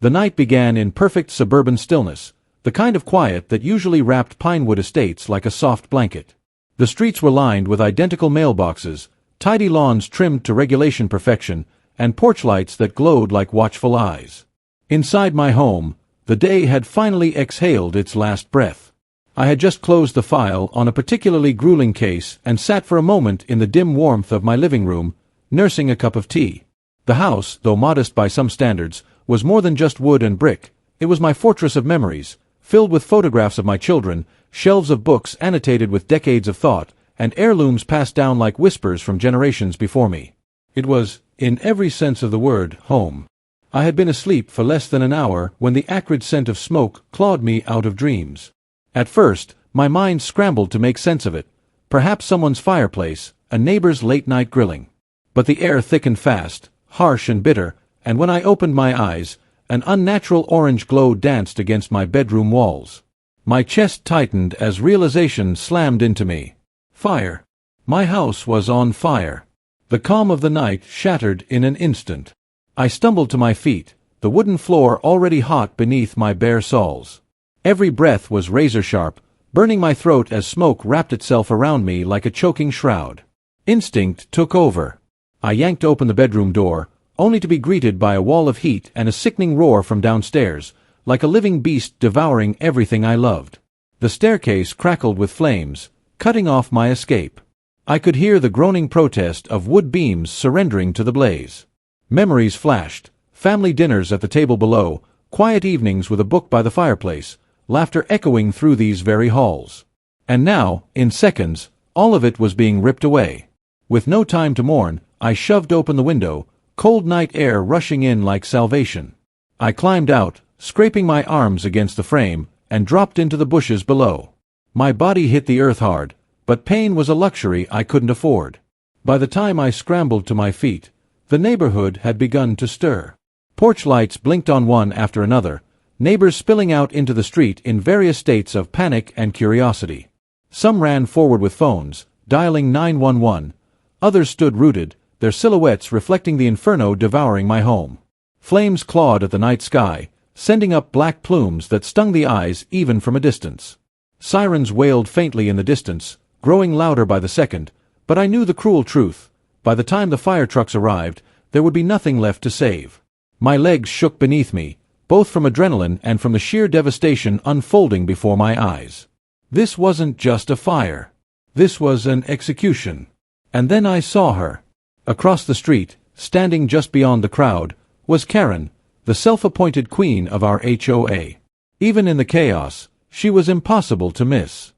The night began in perfect suburban stillness, the kind of quiet that usually wrapped Pinewood estates like a soft blanket. The streets were lined with identical mailboxes, tidy lawns trimmed to regulation perfection, and porch lights that glowed like watchful eyes. Inside my home, the day had finally exhaled its last breath. I had just closed the file on a particularly grueling case and sat for a moment in the dim warmth of my living room, nursing a cup of tea. The house, though modest by some standards, was more than just wood and brick. It was my fortress of memories, filled with photographs of my children, shelves of books annotated with decades of thought, and heirlooms passed down like whispers from generations before me. It was, in every sense of the word, home. I had been asleep for less than an hour when the acrid scent of smoke clawed me out of dreams. At first, my mind scrambled to make sense of it. Perhaps someone's fireplace, a neighbor's late-night grilling. But the air thickened fast, harsh and bitter, and when I opened my eyes, an unnatural orange glow danced against my bedroom walls. My chest tightened as realization slammed into me. Fire. My house was on fire. The calm of the night shattered in an instant. I stumbled to my feet, the wooden floor already hot beneath my bare soles. Every breath was razor-sharp, burning my throat as smoke wrapped itself around me like a choking shroud. Instinct took over. I yanked open the bedroom door, only to be greeted by a wall of heat and a sickening roar from downstairs, like a living beast devouring everything I loved. The staircase crackled with flames, cutting off my escape. I could hear the groaning protest of wood beams surrendering to the blaze. Memories flashed, family dinners at the table below, quiet evenings with a book by the fireplace, laughter echoing through these very halls. And now, in seconds, all of it was being ripped away. With no time to mourn, I shoved open the window, cold night air rushing in like salvation. I climbed out, scraping my arms against the frame, and dropped into the bushes below. My body hit the earth hard, but pain was a luxury I couldn't afford. By the time I scrambled to my feet, the neighborhood had begun to stir. Porch lights blinked on one after another, neighbors spilling out into the street in various states of panic and curiosity. Some ran forward with phones, dialing 911. Others stood rooted, their silhouettes reflecting the inferno devouring my home. Flames clawed at the night sky, sending up black plumes that stung the eyes even from a distance. Sirens wailed faintly in the distance, growing louder by the second, but I knew the cruel truth. By the time the fire trucks arrived, there would be nothing left to save. My legs shook beneath me, both from adrenaline and from the sheer devastation unfolding before my eyes. This wasn't just a fire. This was an execution. And then I saw her. Across the street, standing just beyond the crowd, was Karen, the self-appointed queen of our HOA. Even in the chaos, she was impossible to miss.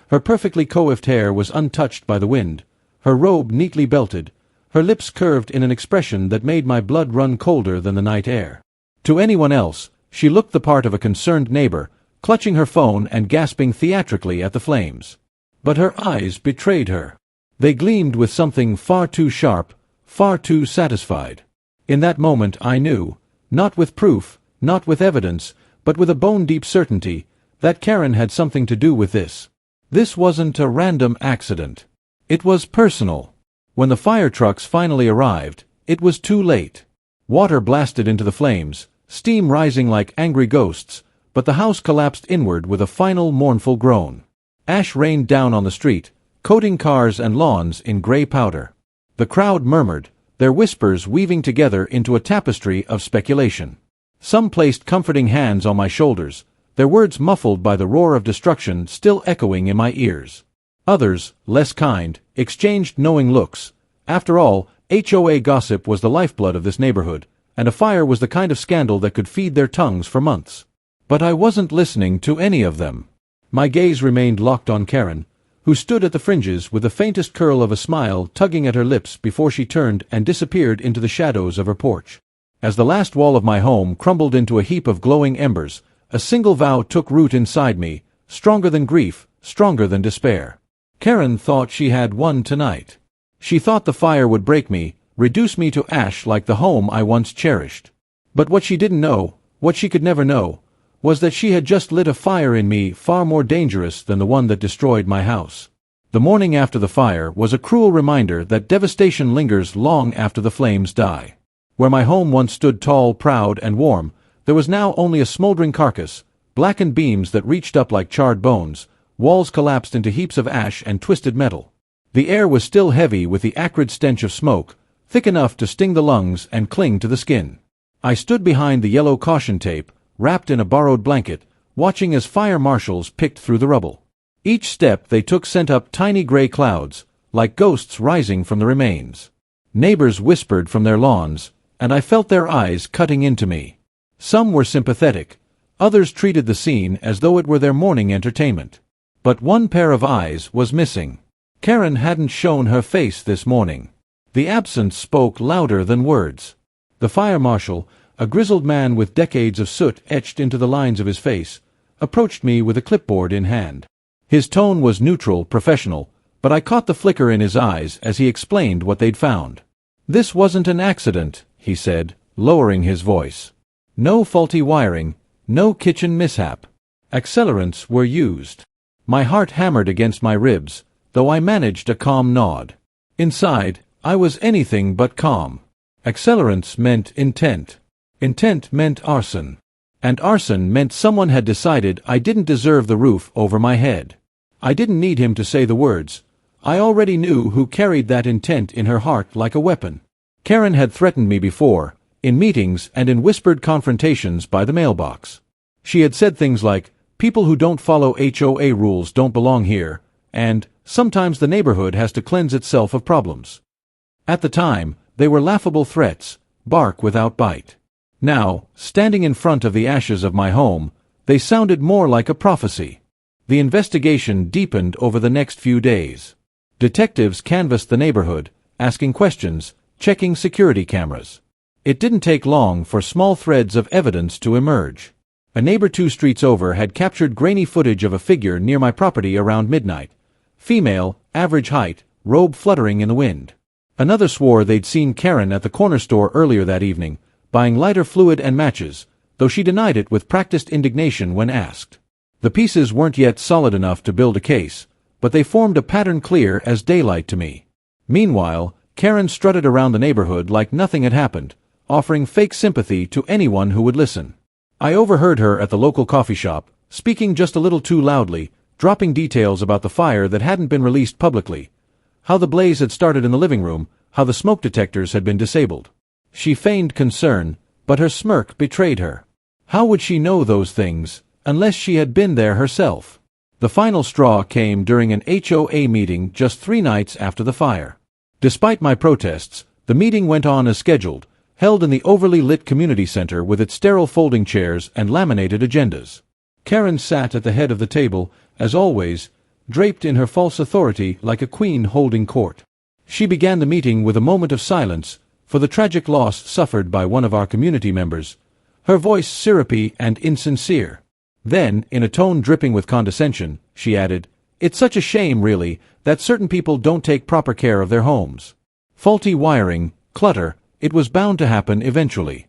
Her perfectly coiffed hair was untouched by the wind, her robe neatly belted, her lips curved in an expression that made my blood run colder than the night air. To anyone else, she looked the part of a concerned neighbor, clutching her phone and gasping theatrically at the flames. But her eyes betrayed her. They gleamed with something far too sharp, far too satisfied. In that moment I knew, not with proof, not with evidence, but with a bone-deep certainty, that Karen had something to do with this. This wasn't a random accident. It was personal. When the fire trucks finally arrived, it was too late. Water blasted into the flames, steam rising like angry ghosts, but the house collapsed inward with a final mournful groan. Ash rained down on the street, coating cars and lawns in gray powder. The crowd murmured, their whispers weaving together into a tapestry of speculation. Some placed comforting hands on my shoulders, their words muffled by the roar of destruction still echoing in my ears. Others, less kind, exchanged knowing looks. After all, HOA gossip was the lifeblood of this neighborhood, and a fire was the kind of scandal that could feed their tongues for months. But I wasn't listening to any of them. My gaze remained locked on Karen, who stood at the fringes with the faintest curl of a smile tugging at her lips before she turned and disappeared into the shadows of her porch. As the last wall of my home crumbled into a heap of glowing embers, a single vow took root inside me, stronger than grief, stronger than despair. Karen thought she had won tonight. She thought the fire would break me, reduce me to ash like the home I once cherished. But what she didn't know, what she could never know, was that she had just lit a fire in me far more dangerous than the one that destroyed my house. The morning after the fire was a cruel reminder that devastation lingers long after the flames die. Where my home once stood tall, proud, and warm, There was now only a smoldering carcass, blackened beams that reached up like charred bones, walls collapsed into heaps of ash and twisted metal. The air was still heavy with the acrid stench of smoke, thick enough to sting the lungs and cling to the skin. I stood behind the yellow caution tape, wrapped in a borrowed blanket, watching as fire marshals picked through the rubble. Each step they took sent up tiny gray clouds, like ghosts rising from the remains. Neighbors whispered from their lawns, and I felt their eyes cutting into me. Some were sympathetic, others treated the scene as though it were their morning entertainment. But one pair of eyes was missing. Karen hadn't shown her face this morning. The absence spoke louder than words. The fire marshal, a grizzled man with decades of soot etched into the lines of his face, approached me with a clipboard in hand. His tone was neutral, professional, but I caught the flicker in his eyes as he explained what they'd found. "This wasn't an accident," he said, lowering his voice. "No faulty wiring, no kitchen mishap. Accelerants were used." My heart hammered against my ribs, though I managed a calm nod. Inside, I was anything but calm. Accelerants meant intent. Intent meant arson. And arson meant someone had decided I didn't deserve the roof over my head. I didn't need him to say the words. I already knew who carried that intent in her heart like a weapon. Karen had threatened me before, in meetings and in whispered confrontations by the mailbox. She had said things like, "People who don't follow HOA rules don't belong here," and, "Sometimes the neighborhood has to cleanse itself of problems." At the time, they were laughable threats, bark without bite. Now, standing in front of the ashes of my home, they sounded more like a prophecy. The investigation deepened over the next few days. Detectives canvassed the neighborhood, asking questions, checking security cameras. It didn't take long for small threads of evidence to emerge. A neighbor 2 streets over had captured grainy footage of a figure near my property around midnight. Female, average height, robe fluttering in the wind. Another swore they'd seen Karen at the corner store earlier that evening, buying lighter fluid and matches, though she denied it with practiced indignation when asked. The pieces weren't yet solid enough to build a case, but they formed a pattern clear as daylight to me. Meanwhile, Karen strutted around the neighborhood like nothing had happened, offering fake sympathy to anyone who would listen. I overheard her at the local coffee shop, speaking just a little too loudly, dropping details about the fire that hadn't been released publicly. How the blaze had started in the living room, how the smoke detectors had been disabled. She feigned concern, but her smirk betrayed her. How would she know those things, unless she had been there herself? The final straw came during an HOA meeting just 3 nights after the fire. Despite my protests, the meeting went on as scheduled, held in the overly lit community center with its sterile folding chairs and laminated agendas. Karen sat at the head of the table, as always, draped in her false authority like a queen holding court. She began the meeting with a moment of silence for the tragic loss suffered by one of our community members, her voice syrupy and insincere. Then, in a tone dripping with condescension, she added, "It's such a shame, really, that certain people don't take proper care of their homes. Faulty wiring, clutter, it was bound to happen eventually."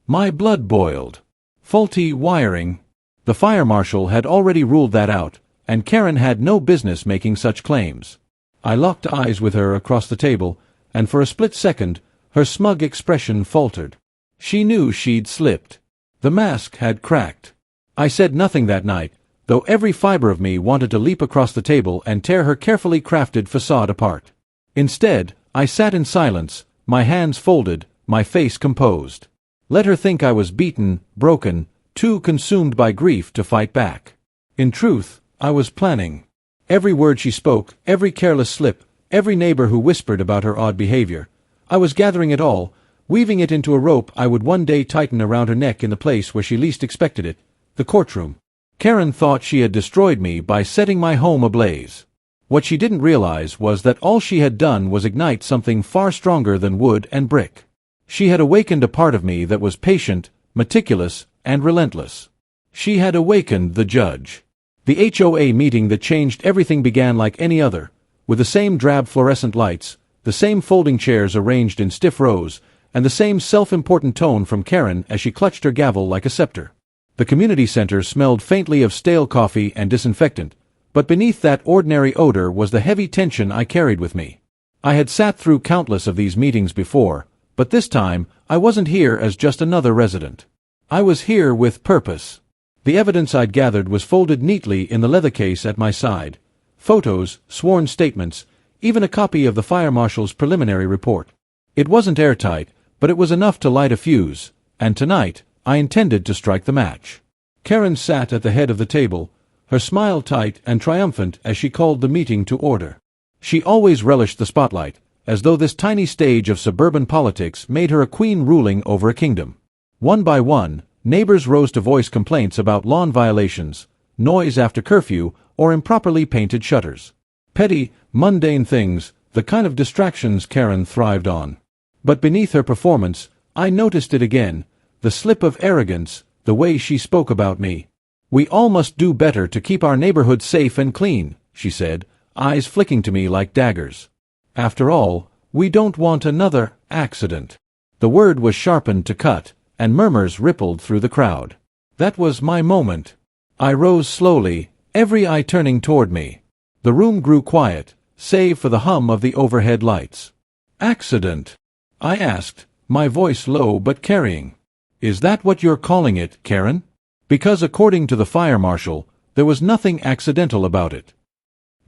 My blood boiled. Faulty wiring. The fire marshal had already ruled that out, and Karen had no business making such claims. I locked eyes with her across the table, and for a split second, her smug expression faltered. She knew she'd slipped. The mask had cracked. I said nothing that night, though every fiber of me wanted to leap across the table and tear her carefully crafted facade apart. Instead, I sat in silence, my hands folded, my face composed. Let her think I was beaten, broken, too consumed by grief to fight back. In truth, I was planning. Every word she spoke, every careless slip, every neighbor who whispered about her odd behavior. I was gathering it all, weaving it into a rope I would one day tighten around her neck in the place where she least expected it, the courtroom. Karen thought she had destroyed me by setting my home ablaze. What she didn't realize was that all she had done was ignite something far stronger than wood and brick. She had awakened a part of me that was patient, meticulous, and relentless. She had awakened the judge. The HOA meeting that changed everything began like any other, with the same drab fluorescent lights, the same folding chairs arranged in stiff rows, and the same self-important tone from Karen as she clutched her gavel like a scepter. The community center smelled faintly of stale coffee and disinfectant, but beneath that ordinary odor was the heavy tension I carried with me. I had sat through countless of these meetings before, but this time I wasn't here as just another resident. I was here with purpose. The evidence I'd gathered was folded neatly in the leather case at my side. Photos, sworn statements, even a copy of the fire marshal's preliminary report. It wasn't airtight, but it was enough to light a fuse, and tonight, I intended to strike the match. Karen sat at the head of the table, her smile tight and triumphant as she called the meeting to order. She always relished the spotlight, as though this tiny stage of suburban politics made her a queen ruling over a kingdom. One by one, neighbors rose to voice complaints about lawn violations, noise after curfew, or improperly painted shutters. Petty, mundane things, the kind of distractions Karen thrived on. But beneath her performance, I noticed it again, the slip of arrogance, the way she spoke about me. "We all must do better to keep our neighborhood safe and clean," she said, eyes flicking to me like daggers. "After all, we don't want another accident." The word was sharpened to cut, and murmurs rippled through the crowd. That was my moment. I rose slowly, every eye turning toward me. The room grew quiet, save for the hum of the overhead lights. "Accident?" I asked, my voice low but carrying. "Is that what you're calling it, Karen?" Because according to the fire marshal, there was nothing accidental about it.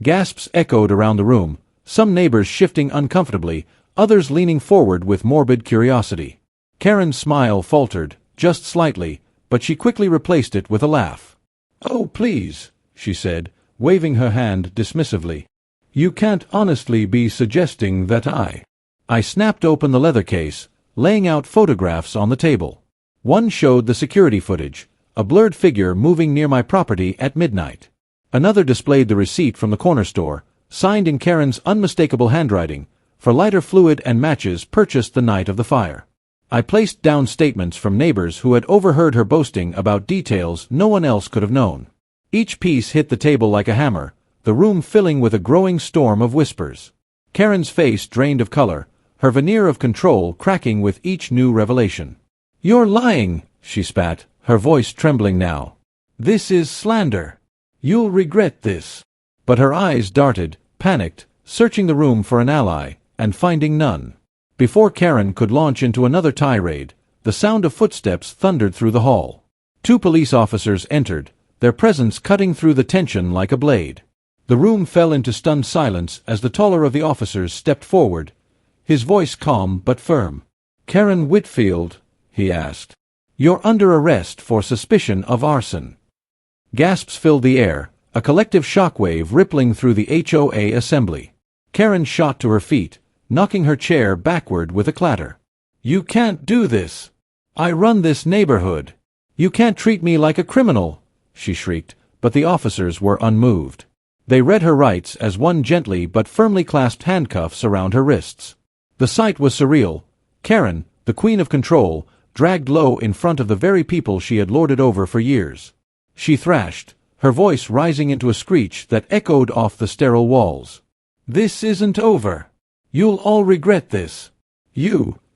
Gasps echoed around the room, some neighbors shifting uncomfortably, others leaning forward with morbid curiosity. Karen's smile faltered, just slightly, but she quickly replaced it with a laugh. "Oh, please," she said, waving her hand dismissively. "You can't honestly be suggesting that I snapped open the leather case, laying out photographs on the table. One showed the security footage, a blurred figure moving near my property at midnight. Another displayed the receipt from the corner store, signed in Karen's unmistakable handwriting, for lighter fluid and matches purchased the night of the fire. I placed down statements from neighbors who had overheard her boasting about details no one else could have known. Each piece hit the table like a hammer, the room filling with a growing storm of whispers. Karen's face drained of color, her veneer of control cracking with each new revelation. "You're lying," she spat, her voice trembling now. "This is slander. You'll regret this." But her eyes darted, panicked, searching the room for an ally, and finding none. Before Karen could launch into another tirade, the sound of footsteps thundered through the hall. 2 police officers entered, their presence cutting through the tension like a blade. The room fell into stunned silence as the taller of the officers stepped forward, his voice calm but firm. "Karen Whitfield," he asked. "You're under arrest for suspicion of arson." Gasps filled the air, a collective shockwave rippling through the HOA assembly. Karen shot to her feet, knocking her chair backward with a clatter. "You can't do this. I run this neighborhood. You can't treat me like a criminal," she shrieked, but the officers were unmoved. They read her rights as one gently but firmly clasped handcuffs around her wrists. The sight was surreal. Karen, the queen of control, dragged low in front of the very people she had lorded over for years. She thrashed, her voice rising into a screech that echoed off the sterile walls. "This isn't over. You'll all regret this.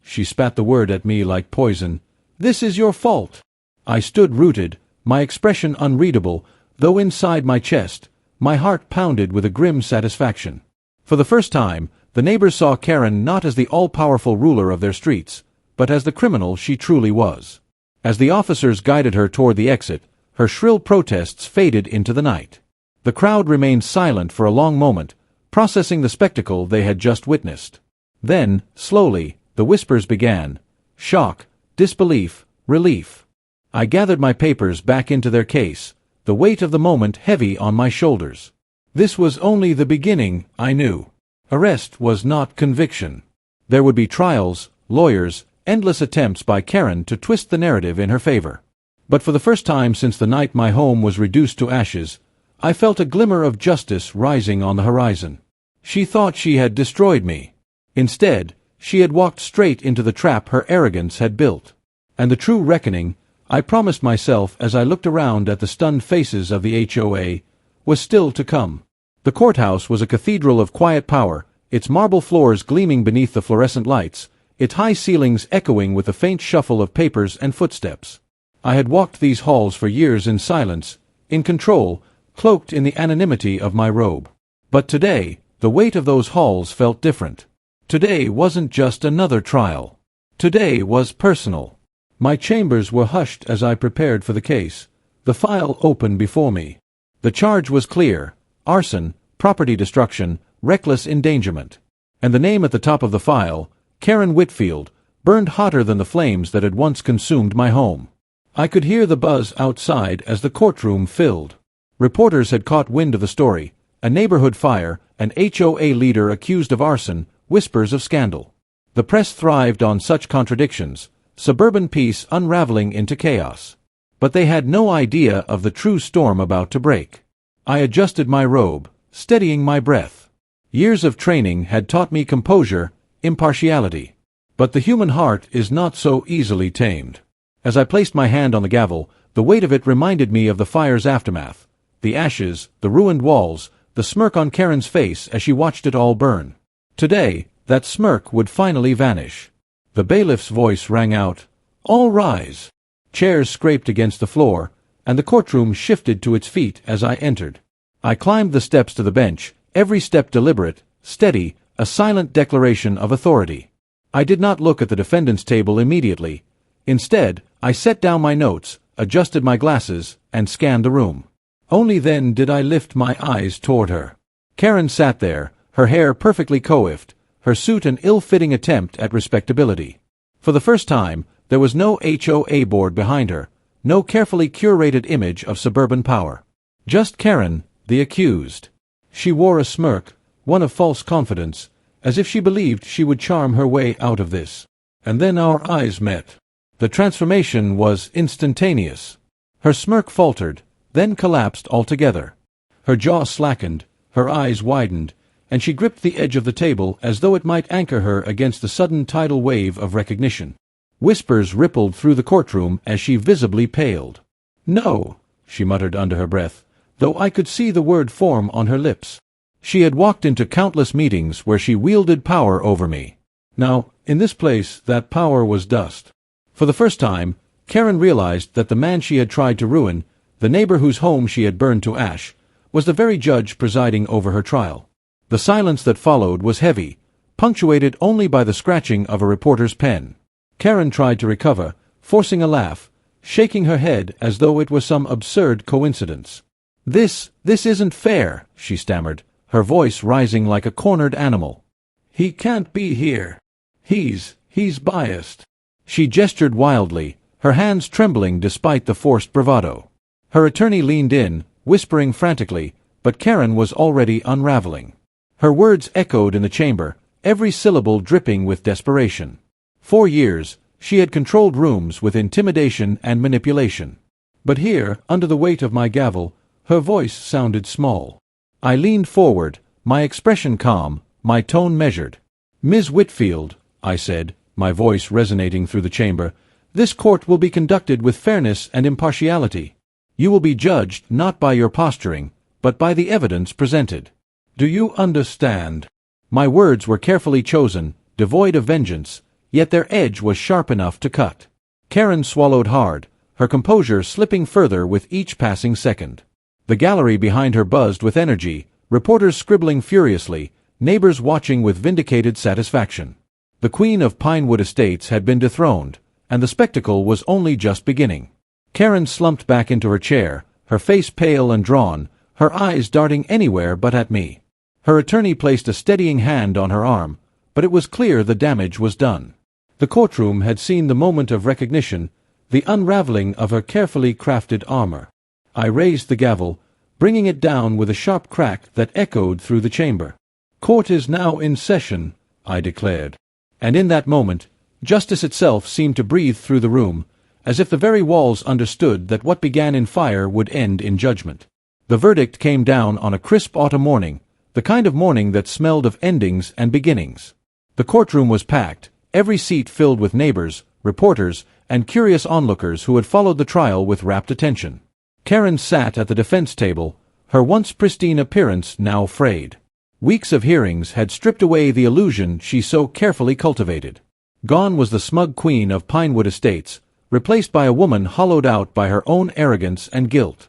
She spat the word at me like poison. "This is your fault." I stood rooted, my expression unreadable, though inside my chest, my heart pounded with a grim satisfaction. For the first time, the neighbors saw Karen not as the all-powerful ruler of their streets, but as the criminal she truly was. As the officers guided her toward the exit, her shrill protests faded into the night. The crowd remained silent for a long moment, processing the spectacle they had just witnessed. Then, slowly, the whispers began. Shock, disbelief, relief. I gathered my papers back into their case, the weight of the moment heavy on my shoulders. This was only the beginning, I knew. Arrest was not conviction. There would be trials, lawyers, endless attempts by Karen to twist the narrative in her favor. But for the first time since the night my home was reduced to ashes, I felt a glimmer of justice rising on the horizon. She thought she had destroyed me. Instead, she had walked straight into the trap her arrogance had built. And the true reckoning, I promised myself as I looked around at the stunned faces of the HOA, was still to come. The courthouse was a cathedral of quiet power, its marble floors gleaming beneath the fluorescent lights, its high ceilings echoing with the faint shuffle of papers and footsteps. I had walked these halls for years in silence, in control, cloaked in the anonymity of my robe. But today, the weight of those halls felt different. Today wasn't just another trial. Today was personal. My chambers were hushed as I prepared for the case, the file open before me. The charge was clear: arson, property destruction, reckless endangerment. And the name at the top of the file, Karen Whitfield, burned hotter than the flames that had once consumed my home. I could hear the buzz outside as the courtroom filled. Reporters had caught wind of the story: a neighborhood fire, an HOA leader accused of arson, whispers of scandal. The press thrived on such contradictions, suburban peace unraveling into chaos. But they had no idea of the true storm about to break. I adjusted my robe, steadying my breath. Years of training had taught me composure, impartiality. But the human heart is not so easily tamed. As I placed my hand on the gavel, the weight of it reminded me of the fire's aftermath. The ashes, the ruined walls, the smirk on Karen's face as she watched it all burn. Today, that smirk would finally vanish. The bailiff's voice rang out, "All rise." Chairs scraped against the floor, and the courtroom shifted to its feet as I entered. I climbed the steps to the bench, every step deliberate, steady, a silent declaration of authority. I did not look at the defendant's table immediately. Instead, I set down my notes, adjusted my glasses, and scanned the room. Only then did I lift my eyes toward her. Karen sat there, her hair perfectly coiffed, her suit an ill-fitting attempt at respectability. For the first time, there was no HOA board behind her, no carefully curated image of suburban power. Just Karen, the accused. She wore a smirk, one of false confidence, as if she believed she would charm her way out of this. And then our eyes met. The transformation was instantaneous. Her smirk faltered, then collapsed altogether. Her jaw slackened, her eyes widened, and she gripped the edge of the table as though it might anchor her against the sudden tidal wave of recognition. Whispers rippled through the courtroom as she visibly paled. "No," she muttered under her breath, though I could see the word form on her lips. She had walked into countless meetings where she wielded power over me. Now, in this place, that power was dust. For the first time, Karen realized that the man she had tried to ruin, the neighbor whose home she had burned to ash, was the very judge presiding over her trial. The silence that followed was heavy, punctuated only by the scratching of a reporter's pen. Karen tried to recover, forcing a laugh, shaking her head as though it was some absurd coincidence. This isn't fair," she stammered, her voice rising like a cornered animal. "He can't be here. He's biased." She gestured wildly, her hands trembling despite the forced bravado. Her attorney leaned in, whispering frantically, but Karen was already unraveling. Her words echoed in the chamber, every syllable dripping with desperation. For years, she had controlled rooms with intimidation and manipulation. But here, under the weight of my gavel, her voice sounded small. I leaned forward, my expression calm, my tone measured. "Ms. Whitfield," I said, my voice resonating through the chamber, "this court will be conducted with fairness and impartiality. You will be judged not by your posturing, but by the evidence presented. Do you understand?" My words were carefully chosen, devoid of vengeance, yet their edge was sharp enough to cut. Karen swallowed hard, her composure slipping further with each passing second. The gallery behind her buzzed with energy, reporters scribbling furiously, neighbors watching with vindicated satisfaction. The Queen of Pinewood Estates had been dethroned, and the spectacle was only just beginning. Karen slumped back into her chair, her face pale and drawn, her eyes darting anywhere but at me. Her attorney placed a steadying hand on her arm, but it was clear the damage was done. The courtroom had seen the moment of recognition, the unraveling of her carefully crafted armor. I raised the gavel, bringing it down with a sharp crack that echoed through the chamber. "Court is now in session," I declared. And in that moment, justice itself seemed to breathe through the room, as if the very walls understood that what began in fire would end in judgment. The verdict came down on a crisp autumn morning, the kind of morning that smelled of endings and beginnings. The courtroom was packed, every seat filled with neighbors, reporters, and curious onlookers who had followed the trial with rapt attention. Karen sat at the defense table, her once pristine appearance now frayed. Weeks of hearings had stripped away the illusion she so carefully cultivated. Gone was the smug queen of Pinewood Estates, replaced by a woman hollowed out by her own arrogance and guilt.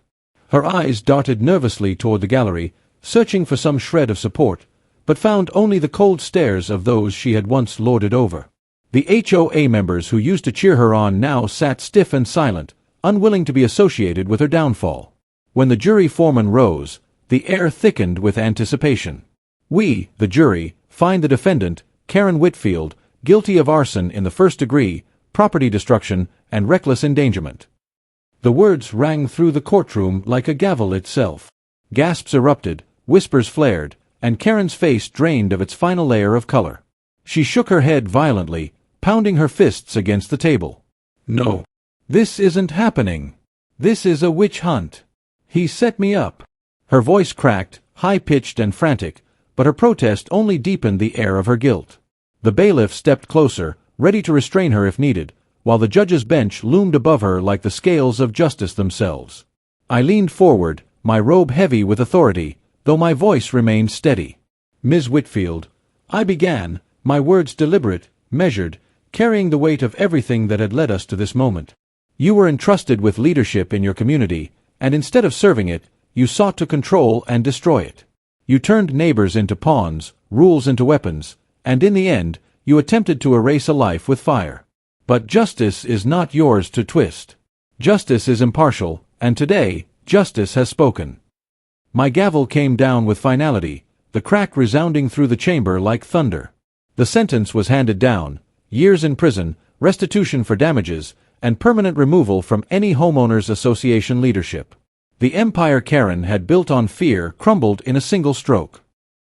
Her eyes darted nervously toward the gallery, searching for some shred of support, but found only the cold stares of those she had once lorded over. The HOA members who used to cheer her on now sat stiff and silent, unwilling to be associated with her downfall. When the jury foreman rose, the air thickened with anticipation. We, the jury, find the defendant, Karen Whitfield, guilty of arson in the first degree, property destruction, and reckless endangerment. The words rang through the courtroom like a gavel itself. Gasps erupted, whispers flared, and Karen's face drained of its final layer of color. She shook her head violently, pounding her fists against the table. "No. This isn't happening. This is a witch hunt. He set me up." Her voice cracked, high-pitched and frantic, but her protest only deepened the air of her guilt. The bailiff stepped closer, ready to restrain her if needed, while the judge's bench loomed above her like the scales of justice themselves. I leaned forward, my robe heavy with authority, though my voice remained steady. "Ms. Whitfield," I began, my words deliberate, measured, carrying the weight of everything that had led us to this moment. "You were entrusted with leadership in your community, and instead of serving it, you sought to control and destroy it. You turned neighbors into pawns, rules into weapons, and in the end, you attempted to erase a life with fire. But justice is not yours to twist. Justice is impartial, and today, justice has spoken." My gavel came down with finality, the crack resounding through the chamber like thunder. The sentence was handed down: years in prison, restitution for damages, and permanent removal from any homeowners association leadership. The empire Karen had built on fear crumbled in a single stroke.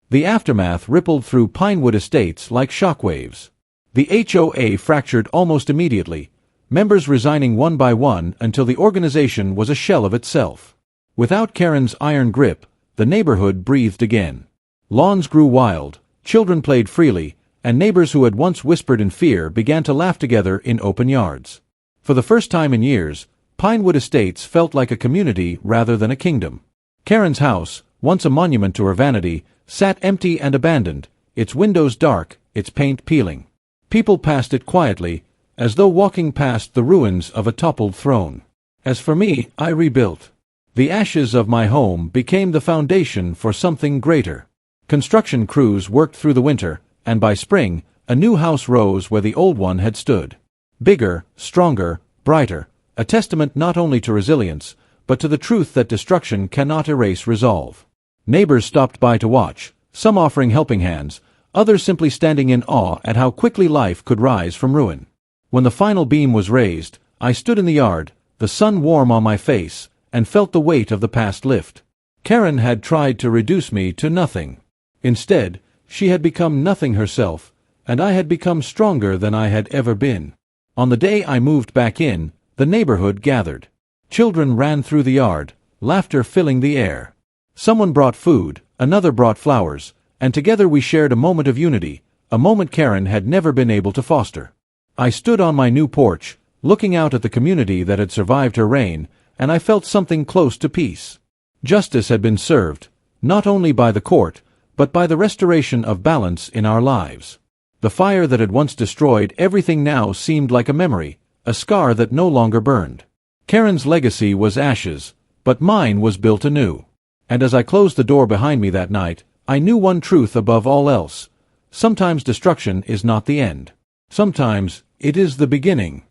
The aftermath rippled through Pinewood Estates like shockwaves. The HOA fractured almost immediately, members resigning one by one until the organization was a shell of itself. Without Karen's iron grip, the neighborhood breathed again. Lawns grew wild, children played freely, and neighbors who had once whispered in fear began to laugh together in open yards. For the first time in years, Pinewood Estates felt like a community rather than a kingdom. Karen's house, once a monument to her vanity, sat empty and abandoned, its windows dark, its paint peeling. People passed it quietly, as though walking past the ruins of a toppled throne. As for me, I rebuilt. The ashes of my home became the foundation for something greater. Construction crews worked through the winter, and by spring, a new house rose where the old one had stood. Bigger, stronger, brighter, a testament not only to resilience, but to the truth that destruction cannot erase resolve. Neighbors stopped by to watch, some offering helping hands, others simply standing in awe at how quickly life could rise from ruin. When the final beam was raised, I stood in the yard, the sun warm on my face, and felt the weight of the past lift. Karen had tried to reduce me to nothing. Instead, she had become nothing herself, and I had become stronger than I had ever been. On the day I moved back in, the neighborhood gathered. Children ran through the yard, laughter filling the air. Someone brought food, another brought flowers, and together we shared a moment of unity, a moment Karen had never been able to foster. I stood on my new porch, looking out at the community that had survived her reign, and I felt something close to peace. Justice had been served, not only by the court, but by the restoration of balance in our lives. The fire that had once destroyed everything now seemed like a memory, a scar that no longer burned. Karen's legacy was ashes, but mine was built anew. And as I closed the door behind me that night, I knew one truth above all else. Sometimes destruction is not the end. Sometimes it is the beginning.